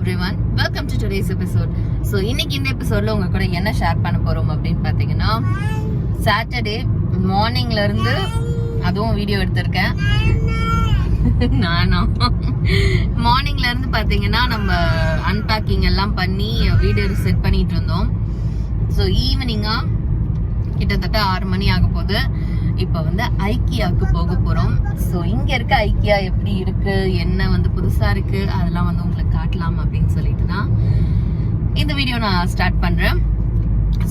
everyone, welcome to today's episode. So இன்னைக்கு இந்த எபிசோட்ல உங்க கூட என்ன ஷேர் பண்ண போறோம் அப்படின்னு பாத்தீங்கன்னா, சாட்டர்டே மார்னிங்ல இருந்து அதுவும் வீடியோ எடுத்திருக்கேன். நானும் மார்னிங்ல இருந்து பாத்தீங்கன்னா நம்ம அன்பேக்கிங் எல்லாம் பண்ணி வீடியோ செட் பண்ணிட்டு இருந்தோம். ஸோ ஈவினிங்கா கிட்டத்தட்ட 6 மணி ஆக போகுது. இப்போ வந்து ஐக்கியாவுக்கு போக போறோம். ஸோ இங்க இருக்க ஐக்கியா எப்படி இருக்கு, என்ன வந்து புதுசா இருக்கு, அதெல்லாம் வந்து உங்களுக்கு காட்டலாம் அப்படின்னு சொல்லிட்டு தான் இந்த வீடியோ நான் ஸ்டார்ட் பண்றேன்.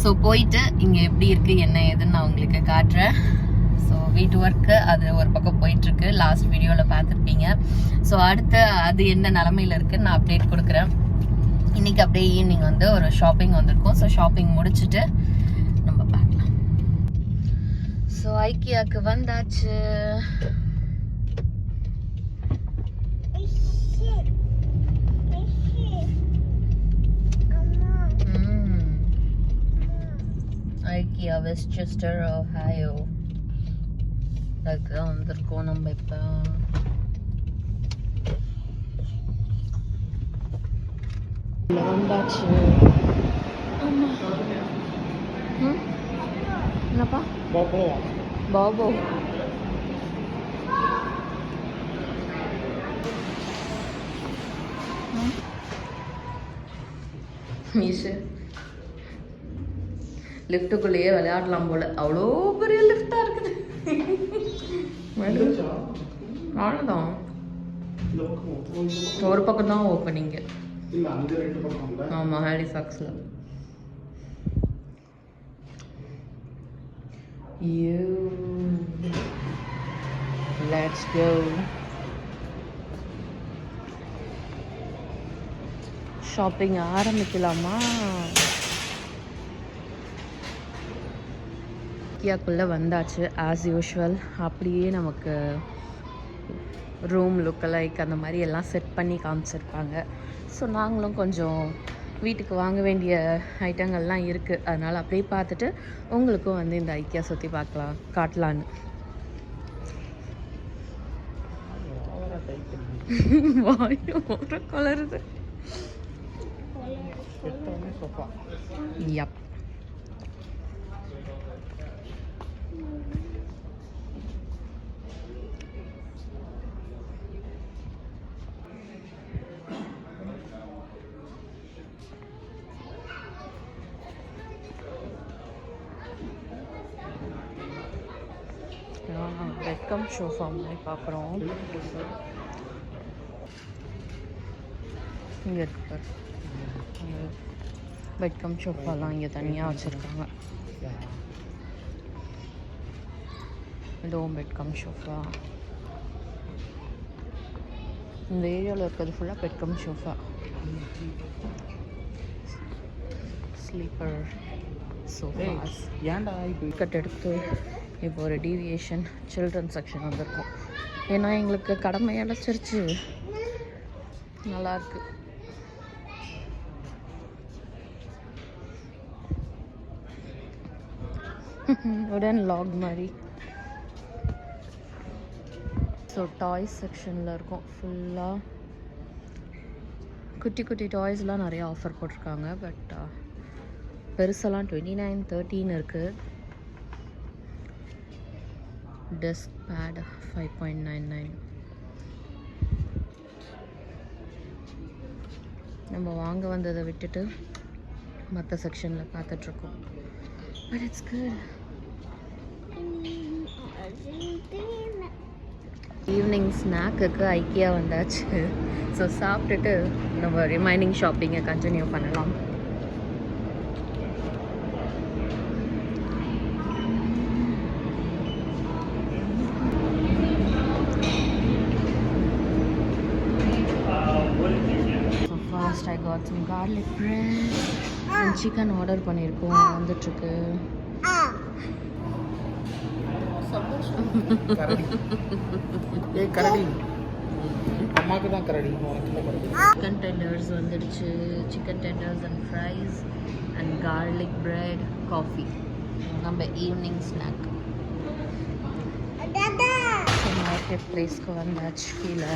ஸோ போயிட்டு இங்க எப்படி இருக்கு என்ன ஏதுன்னு நான் உங்களுக்கு காட்டுறேன். ஸோ வீட்டு ஒர்க்கு அது ஒரு பக்கம் போயிட்டு இருக்கு, லாஸ்ட் வீடியோல பார்த்துருப்பீங்க. ஸோ அடுத்து அது என்ன நிலமையில இருக்குன்னு நான் அப்டேட் கொடுக்குறேன். இன்னைக்கு அப்படியே ஈவினிங் வந்து ஒரு ஷாப்பிங் வந்திருக்கோம். ஸோ ஷாப்பிங் முடிச்சுட்டு நம்ம பார்க்கலாம். ஸோ ஐக்கியாவுக்கு வந்தாச்சு. ஐக்கியா வெஸ்ட்செஸ்டர் ஒஹாயோ அதுக்குதான் வந்திருக்கோம் நம்ம இப்போ. வந்தாச்சு. ஆமா என்னப்பா பாபோ மீஷு லிஃப்ட்டுக்குள்ளேயே விளையாடலாம் போல, அவ்வளோ பெரிய லிஃப்டா இருக்குது. அவ்வளோதான், ஒரு பக்கம் தான் ஓப்பனிங்க. ஆமா ஹாலிஃபாக்ஸ்ல. Let's go. ஷாப்பிங் ஆரம்பிக்கலாமா? ஐக்கியாக்குள்ளே வந்தாச்சு. ஆஸ் யூஷுவல் அப்படியே நமக்கு ரூம் லுக்கலைக் அந்த மாதிரி எல்லாம் செட் பண்ணி காமிச்சிருப்பாங்க. ஸோ நாங்களும் கொஞ்சம் வீட்டுக்கு வாங்க வேண்டிய ஐட்டங்கள்லாம் இருக்குது, அதனால் அப்படியே பார்த்துட்டு உங்களுக்கும் வந்து இந்த ஐக்கியா சுற்றி காட்டலான்னு. கலருது. யப் வெல்கம் ஷோஃபா மாதிரி பார்க்குறோம். இங்கே இருக்கு வெல்கம் ஷோஃபாலாம் இங்கே தனியாக வச்சுருக்காங்க. இதுவும் வெல்கம் ஷோஃபா. இந்த ஏரியாவில் இருக்கிறது ஃபுல்லாக welcome sofa. Sleeper sofas. Ticket எடுத்து இப்போ ஒரு டீவியேஷன் சில்ட்ரன் செக்ஷன் வந்திருக்கும். ஏன்னா எங்களுக்கு கடமை அடைச்சிருச்சு. நல்லாயிருக்கு. உடன் லாக் மாதிரி. ஸோ டாய்ஸ் செக்ஷனில் இருக்கும் ஃபுல்லாக. குட்டி குட்டி டாய்ஸ்லாம் நிறைய ஆஃபர் போட்டிருக்காங்க. பட் பெருசெல்லாம் 29-13 இருக்குது. Desk pad 5.99. நம்ம வாங்க வந்ததை விட்டுட்டு மற்ற செக்ஷனில் பார்த்துட்ருக்கோம். But it's good. ஈவினிங் ஸ்நாக்குக்கு ஐக்கியா வந்தாச்சு. ஸோ சாப்பிட்டுட்டு நம்ம ரிமைனிங் ஷாப்பிங்கை கண்டினியூ பண்ணலாம். I got some garlic bread and chicken order பண்ணிருக்கோம். வந்துட்டுருக்கு. கரடி அம்மாக்கு தான் கரடி. சிக்கன் டெண்டர்ஸ் வந்துடுச்சு. Chicken tenders and fries and garlic bread, coffee. நம்ம ஈவினிங் ஸ்நாக். மார்க்கெட் பிளேஸ்க்கு வந்தாச்சு. கீழே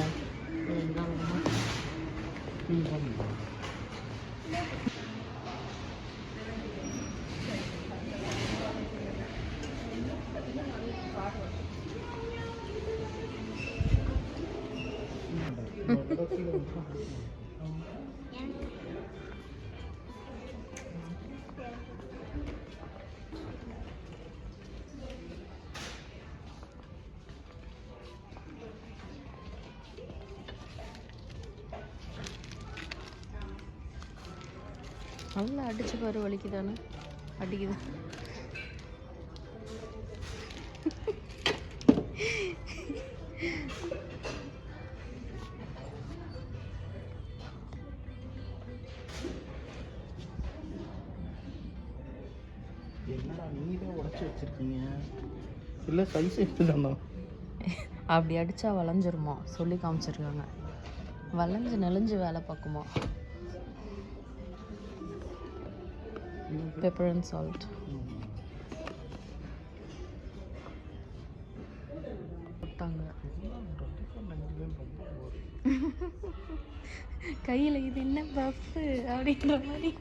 நல்லா அடிச்சு பாரு, வலிக்குதானே? அடிக்குது. என்னடா நீரே உடச்சி வச்சிருக்கீங்க? இல்லை சைஸ் எடுத்துதானா? அப்படி அடித்தா வளைஞ்சிருமா சொல்லி காமிச்சிருக்காங்க. வளைஞ்சு நெளிஞ்சு வேலை பார்க்குமா. Pepper and salt. கையில் இது என்ன பஃப்பு அப்படின்ற மாதிரி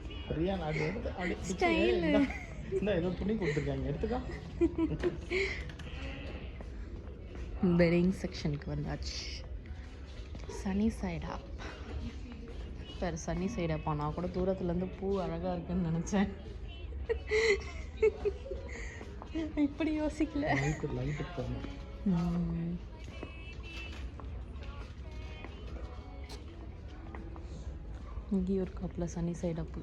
ஸ்டைல். ஏதோ துணி கொடுத்துருக்காங்க, எடுத்துக்கா. பெட்டிங் செக்ஷனுக்கு வந்தாச்சு. சனி சைடா வேறு சனி சைடாப்பா. நான் கூட தூரத்துலேருந்து பூ அழகாக இருக்குன்னு நினச்சேன். இப்படி யோசிக்கல. இங்கேயும் ஒரு கப்பில் சனி சைட் அப்பு.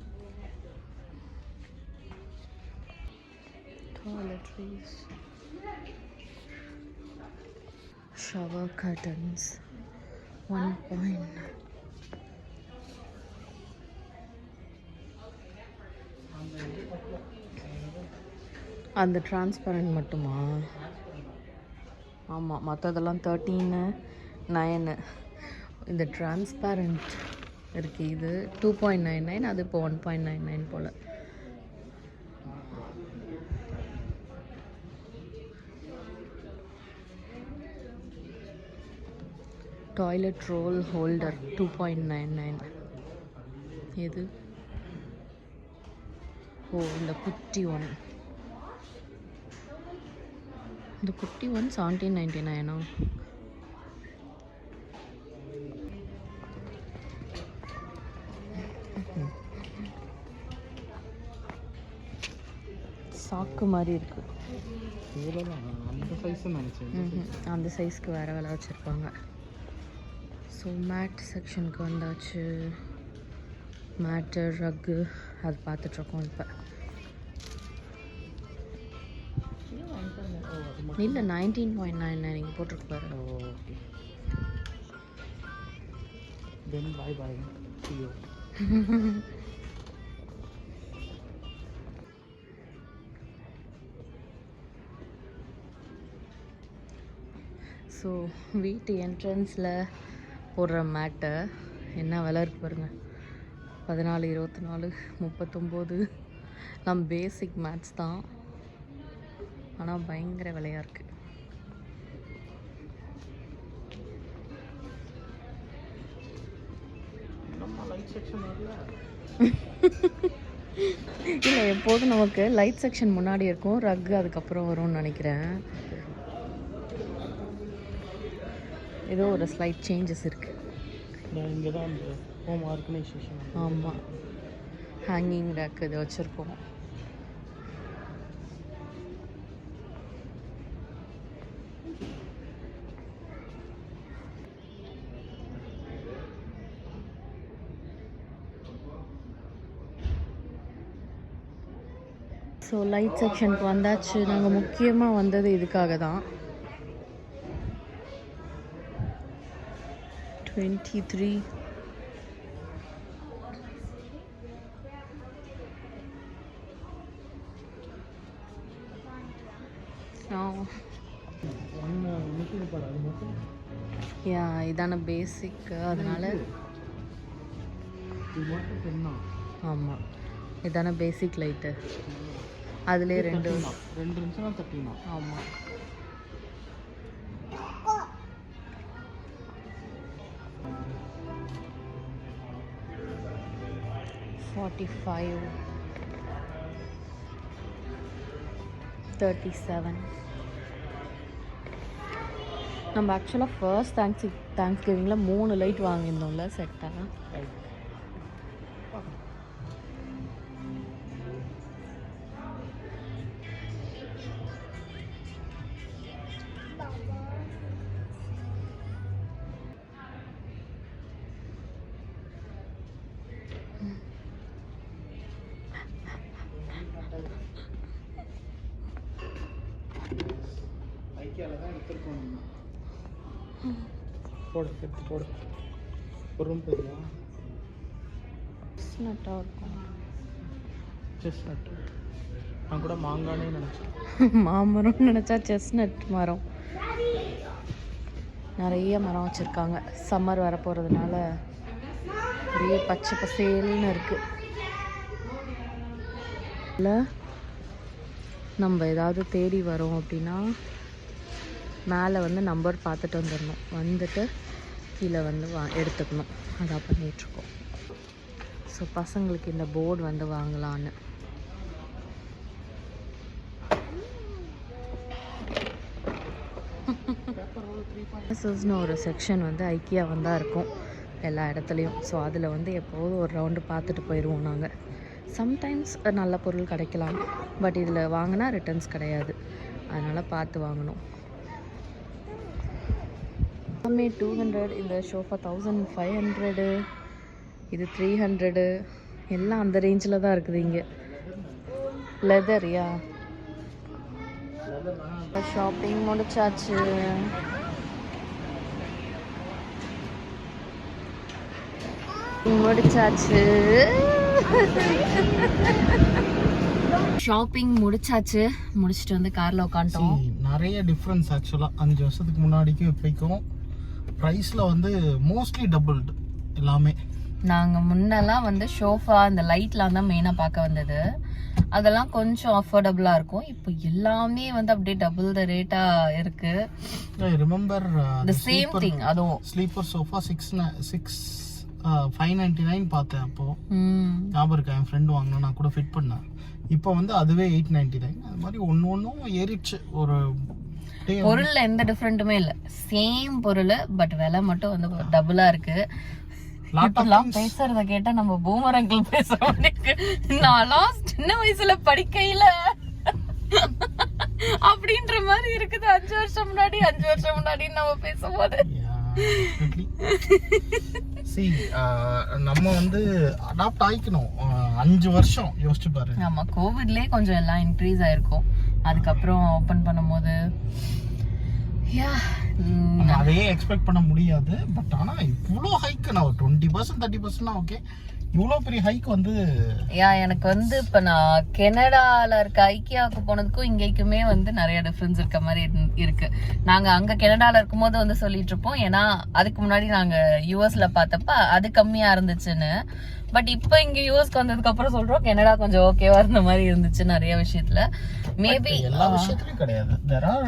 டாய்லெட்ரீஸ், ஷவர் கர்டன்ஸ் 1 அந்த டிரான்ஸ்பரண்ட் மட்டுமா? ஆமாம், மற்றதெல்லாம் 13.9. இந்த டிரான்ஸ்பரண்ட் இருக்கு, இது 2.99. அது இப்போ 1.99 போல். Toilet role holder 2.99. எது? ஓ, இந்த குட்டி ஒன். இந்த குட்டி ஒன் 17.99. சாக்கு மாதிரி இருக்கு. அந்த சைஸ்க்கு வேற வேலை வச்சுருப்பாங்க. ஸோ மேட் செக்ஷனுக்கு வந்தாச்சு. மேட்டு, ரக்கு அது பார்த்துட்ருக்கோம் இப்போ. இல்லை 19.99 நீங்கள் போட்டிருக்கு பாரு. Okay, then bye bye, see you. So வீட்டு என்ட்ரன்ஸில் போடுற மேட்டை என்ன விலை இருக்கு பாருங்கள். 14, 24, 39. நம்ம பேசிக் மேட்ஸ் தான், ஆனால் பயங்கர விலையாக இருக்குது. இல்லை, எப்போதும் நமக்கு லைட் செக்ஷன் முன்னாடி இருக்கும், ரக்கு அதுக்கப்புறம் வரும்னு நினைக்கிறேன். ஏதோ ஒரு ஸ்லைட் சேஞ்சஸ் இருக்குது. இங்கே தான் அந்த ஹோம் ஆர்கனைசேஷன். ஆமாம், ஹேங்கிங் ரேக் இது வச்சுருக்கோம். ஸோ லைட் செக்ஷனுக்கு வந்தாச்சு. நாங்கள் முக்கியமாக வந்தது இதுக்காக தான். 23. இதான பேசிக், அதனால ஆமாம் இதான பேசிக் லைட்டு. அதுலேயே 2 நிமிஷம் 13. ஆமாம். 45, 37. நம்ம ஆக்சுவலாக ஃபர்ஸ்ட் தேங்க்ஸ் கிவிங்கில் 3 லைட் வாங்கியிருந்தோம்ல செட்டாக. போடு எடுத்து போடு. ஒரு ரூம் போயிடா. நட்டாக இருக்கும். செஸ்நட். நான் கூட மாங்கானே நினச்சேன். மாமரம்னு நினச்சா செஸ்நட் மரம். நிறைய மரம் வச்சுருக்காங்க. சம்மர் வர போகிறதுனால நிறைய பச்சை பசேல்னு இருக்குது. இல்லை நம்ம ஏதாவது தேடி வரோம் அப்படின்னா மேலே வந்து நம்பர் பார்த்துட்டு வந்துடணும். வந்துட்டு கீழே வந்து எடுத்துக்கணும். அதான் பண்ணிகிட்ருக்கோம். ஸோ பசங்களுக்கு இந்த போர்டு வந்து வாங்கலான்னு. ஒரு செக்ஷன் வந்து ஐக்கியா வந்தால் இருக்கும் எல்லா இடத்துலையும். ஸோ அதில் வந்து எப்போதும் ஒரு ரவுண்டு பார்த்துட்டு போயிடுவோம் நாங்கள். சம்டைம்ஸ் நல்ல பொருள் கிடைக்கலாம், பட் இதில் வாங்கினா ரிட்டர்ன்ஸ் கிடையாது. அதனால் பார்த்து வாங்கணும். எல்லாமே 200, இந்த ஷோஃபா 1500, இது 300, எல்லாம் அந்த ரேஞ்சில் தான் இருக்குது இங்கே. லெதர்யா. ஷாப்பிங் முடிச்சாச்சு. ஷாப்பிங் முடிச்சாச்சு. முடிச்சுட்டு வந்து காரில் உட்காந்துட்டோம். நிறைய டிஃப்ரென்ஸ் ஆக்சுவலாக 5 வருஷத்துக்கு முன்னாடிக்கும் இப்போக்கும் ப்ரைஸில் வந்து மோஸ்ட்லி டபுள்டு எல்லாமே. நாங்கள் முன்னெல்லாம் வந்து ஷோஃபா இந்த லைட்லாம் தான் மெயினாக பார்க்க வந்தது. அதெல்லாம் கொஞ்சம் அஃபோர்டபுளாக இருக்கும். இப்போ எல்லாமே வந்து அப்படியே டபுள் த ரேட்டாக இருக்கு. Remember the same thing. அதுவும் ஸ்லீப்பர் சோஃபா 599 பார்த்தேன். அப்போது ஞாபகம் இருக்கா, என் ஃப்ரெண்டு வாங்கினா நான் கூட ஃபிட் பண்ணேன். இப்போ வந்து அதுவே 899. அது மாதிரி ஒன்றும் ஏறிடுச்சு. ஒரு பொருள்ல எந்த டிஃப்ரெண்ட்டுமே இல்லை, சேம் பொருள், பட் விலை மட்டும் வந்து டபுளாக இருக்கு. இப்பெல்லாம் பேசுறத கேட்டா நம்ம பூமர் அங்கிள் பேசுற மாதிரி. நான் சின்ன வயசுல படிக்கையில அப்படின்ற மாதிரி இருக்குது. 5 வருஷம் முன்னாடி நம்ம பேசும்போது நம்ம வந்து அடாப்ட் ஆயிக்கணும். 5 வருஷம் யோசிச்சு பாரு. ஆமா, கோவிட்லயே கொஞ்சம் எல்லாம் இன்க்ரீஸ் ஆயிருக்கும். அதுக்கப்புறம் ஓபன் பண்ணும்போது அதையே எக்ஸ்பெக்ட் பண்ண முடியாது. பட் ஆனா இவ்வளோ ஹைக், நான் 20% 30% ஓகே, இவ்வளோ பெரிய ஹைக் வந்து எனக்கு வந்து இப்போ நான் கனடால இருக்க ஐக்கியாவுக்கு போனதுக்கும் இங்கேக்குமே வந்து நிறைய டிஃப்ரென்ஸ் இருக்க மாதிரி இருக்கு. நாங்க அங்க கனடால இருக்கும்போது வந்து சொல்லிட்டு இருப்போம், ஏன்னா அதுக்கு முன்னாடி நாங்க யூஎஸ்ல பார்த்தப்ப அது கம்மியா இருந்துச்சுன்னு. பட் இப்போ இங்க யூஎஸ்க்கு வந்ததுக்கு அப்புறம் சொல்றோம் கனடா கொஞ்சம் ஓகேவா இருந்த மாதிரி இருந்துச்சு நிறைய விஷயத்துல. மேபி எல்லா விஷயத்துலயும் கிடையாது. there are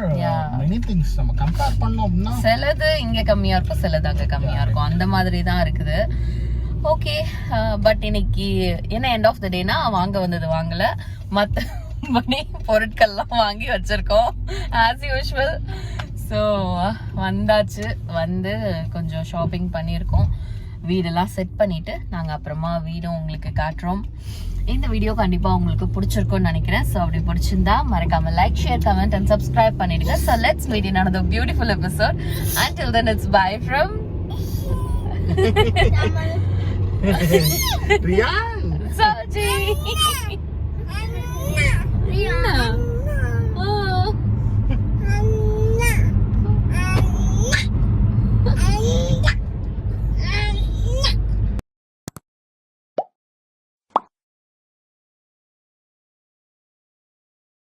many things நம்ம கம்பேர் பண்ணோம்னா சிலது இங்க கம்மியா இருக்கும், சிலது அங்க கம்மியா இருக்கும். அந்த மாதிரி தான் இருக்குது. ஓகே, பட் இன்னைக்கு என்ன எண்ட் ஆஃப் த டேனா வாங்க வந்தது வாங்கல, மற்றபடி பொருட்கள்லாம் வாங்கி வச்சிருக்கோம் ஆஸ் யூஷுவல். ஸோ வந்தாச்சு, வந்து கொஞ்சம் ஷாப்பிங் பண்ணியிருக்கோம். வீடெல்லாம் செட் பண்ணிட்டு நாங்கள் அப்புறமா வீடும் உங்களுக்கு காட்டுறோம். இந்த வீடியோ கண்டிப்பாக உங்களுக்கு பிடிச்சிருக்கும்னு நினைக்கிறேன். ஸோ அப்படி பிடிச்சிருந்தா மறக்காம like, share, comment and subscribe பண்ணிடுங்க. So let's meet in another beautiful episode. Until then, it's bye from Riyan. Soji.